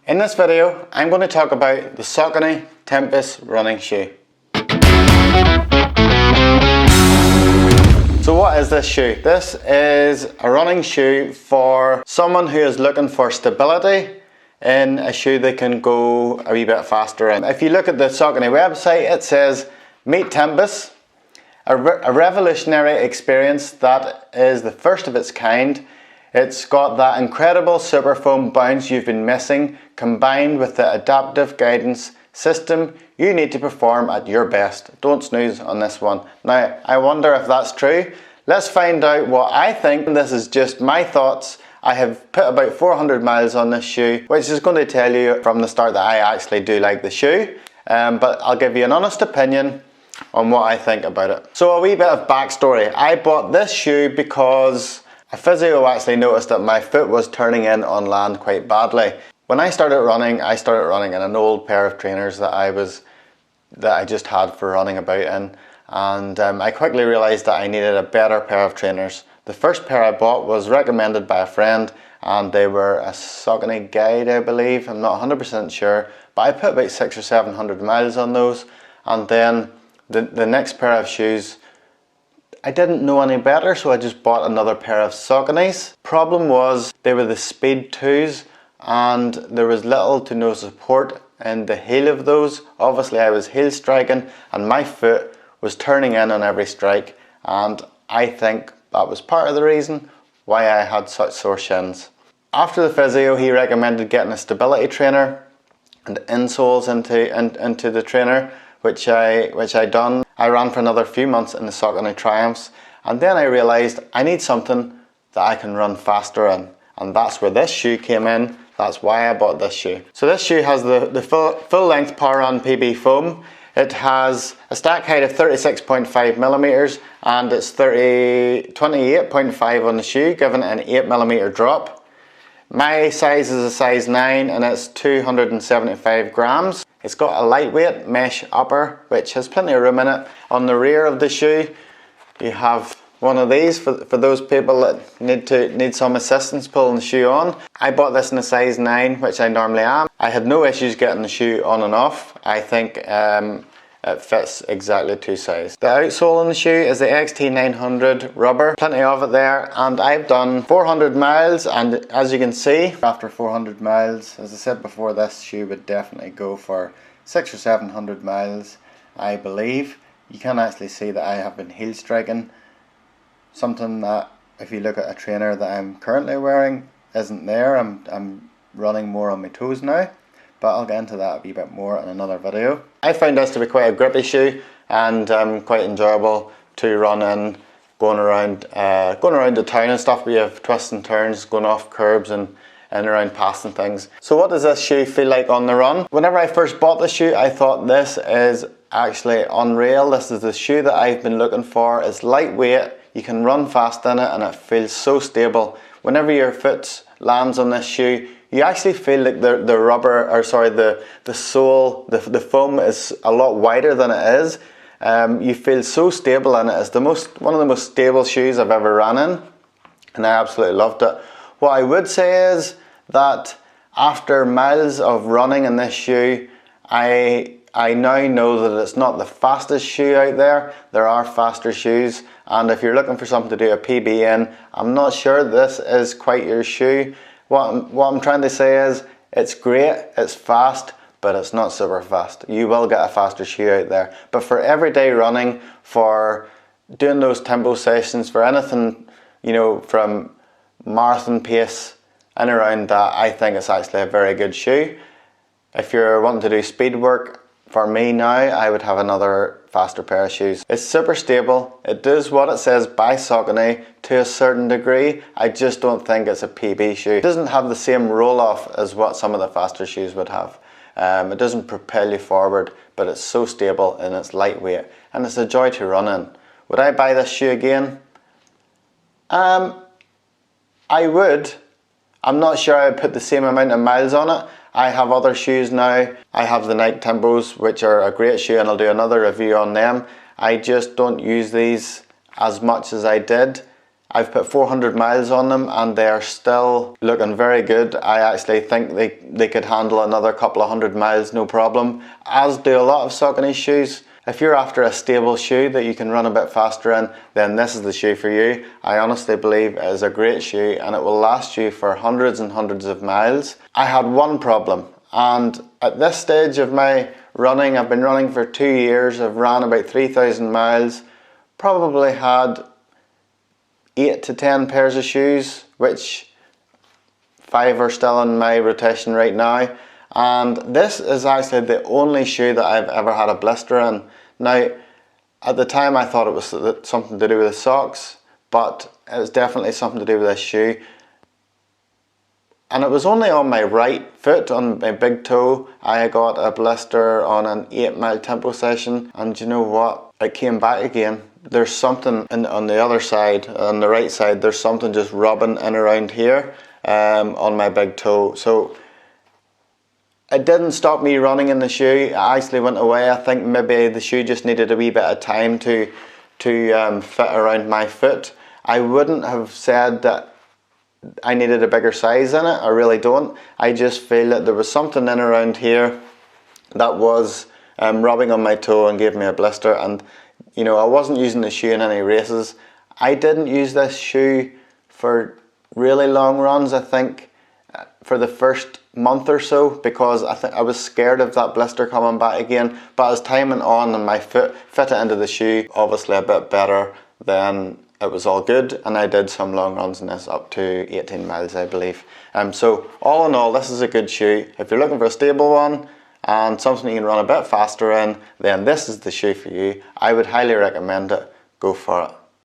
In this video, I'm going to talk about the Saucony Tempus Running Shoe. So what is this shoe? This is a running shoe for someone who is looking for stability in a shoe they can go a wee bit faster in. If you look at the Saucony website, it says, "Meet Tempus, a revolutionary experience that is the first of its kind. It's got that incredible super foam bounce you've been missing, combined with the adaptive guidance system you need to perform at your best. Don't snooze on this one." Now, I wonder if that's true. Let's find out what I think. This is just my thoughts. I have put about 400 miles on this shoe, which is going to tell you from the start that I actually do like the shoe. But I'll give you an honest opinion on what I think about it. So a wee bit of backstory. I bought this shoe because a physio actually noticed that my foot was turning in on land quite badly. When I started running in an old pair of trainers that I just had for running about in, and I quickly realised that I needed a better pair of trainers. The first pair I bought was recommended by a friend, and they were a Saucony Guide, I believe. I'm not 100% sure, but I put about 600 or 700 miles on those, and then the next pair of shoes, I didn't know any better, so I just bought another pair of Sauconys. Problem was, they were the Speed 2s, and there was little to no support in the heel of those. Obviously I was heel striking, and my foot was turning in on every strike, and I think that was part of the reason why I had such sore shins. After the physio, he recommended getting a stability trainer and insoles into the trainer, which I done. I ran for another few months in the Saucony Triumphs, and then I realised I need something that I can run faster in, and that's where this shoe came in. That's why I bought this shoe. So this shoe has the full length Power Run PB foam. It has a stack height of 36.5 millimeters, and it's 28.5 on the shoe, giving it an 8 millimeter drop. My size is a size 9, and it's 275 grams. It's got a lightweight mesh upper, which has plenty of room in it. On the rear of the shoe, you have one of these for those people that need some assistance pulling the shoe on. I bought this in a size 9, which I normally am. I had no issues getting the shoe on and off. I think it fits exactly to size. The outsole on the shoe is the XT900 rubber, plenty of it there, and I've done 400 miles, and as you can see, after 400 miles, as I said before, this shoe would definitely go for 600 or 700 miles, I believe. You can actually see that I have been heel striking, something that if you look at a trainer that I'm currently wearing isn't there. I'm running more on my toes now, but I'll get into that a wee bit more in another video. I found this to be quite a grippy shoe, and quite enjoyable to run in, going around the town and stuff. We have twists and turns, going off curbs and around passing things. So what does this shoe feel like on the run? Whenever I first bought the shoe, I thought this is actually unreal. This is the shoe that I've been looking for. It's lightweight, you can run fast in it, and it feels so stable. Whenever your foot lands on this shoe, you actually feel like the rubber, or sorry, the sole, the foam is a lot wider than it is. You feel so stable in it. It's one of the most stable shoes I've ever ran in, and I absolutely loved it. What I would say is that after miles of running in this shoe, I now know that it's not the fastest shoe out there. There are faster shoes, and if you're looking for something to do a PB in, I'm not sure this is quite your shoe. What I'm trying to say is, it's great, it's fast, but it's not super fast. You will get a faster shoe out there. But for everyday running, for doing those tempo sessions, for anything, you know, from marathon pace and around that, I think it's actually a very good shoe. If you're wanting to do speed work, for me now, I would have another faster pair of shoes. It's super stable. It does what it says by Saucony to a certain degree. I just don't think it's a PB shoe. It doesn't have the same roll off as what some of the faster shoes would have. It doesn't propel you forward, but it's so stable and it's lightweight, and it's a joy to run in. Would I buy this shoe again? I would. I'm not sure I would put the same amount of miles on it. I have other shoes now. I have the Nike Tempos, which are a great shoe, and I'll do another review on them. I just don't use these as much as I did. I've put 400 miles on them and they are still looking very good. I actually think they could handle another couple of 100 miles no problem, as do a lot of Saucony shoes. If you're after a stable shoe that you can run a bit faster in, then this is the shoe for you. I honestly believe it is a great shoe and it will last you for hundreds and hundreds of miles. I had one problem, and at this stage of my running, I've been running for 2 years, I've ran about 3,000 miles, probably had 8 to 10 pairs of shoes, which 5 are still in my rotation right now. And this is actually the only shoe that I've ever had a blister in. Now, at the time I thought it was something to do with the socks, but it was definitely something to do with this shoe. And it was only on my right foot, on my big toe. I got a blister on an 8-mile tempo session, and you know what? It came back again. There's something on the other side, on the right side, there's something just rubbing in around here on my big toe. So it didn't stop me running in the shoe. I actually went away. I think maybe the shoe just needed a wee bit of time to fit around my foot. I wouldn't have said that I needed a bigger size in it. I really don't. I just feel that there was something in around here that was rubbing on my toe and gave me a blister. And you know, I wasn't using the shoe in any races. I didn't use this shoe for really long runs, I think, for the first month or so, because I think I was scared of that blister coming back again. But as time went on and my foot fitted into the shoe obviously a bit better, then it was all good, and I did some long runs in this, up to 18 miles I believe. So all in all, this is a good shoe. If you're looking for a stable one and something you can run a bit faster in, then this is the shoe for you. I would highly recommend it. Go for it.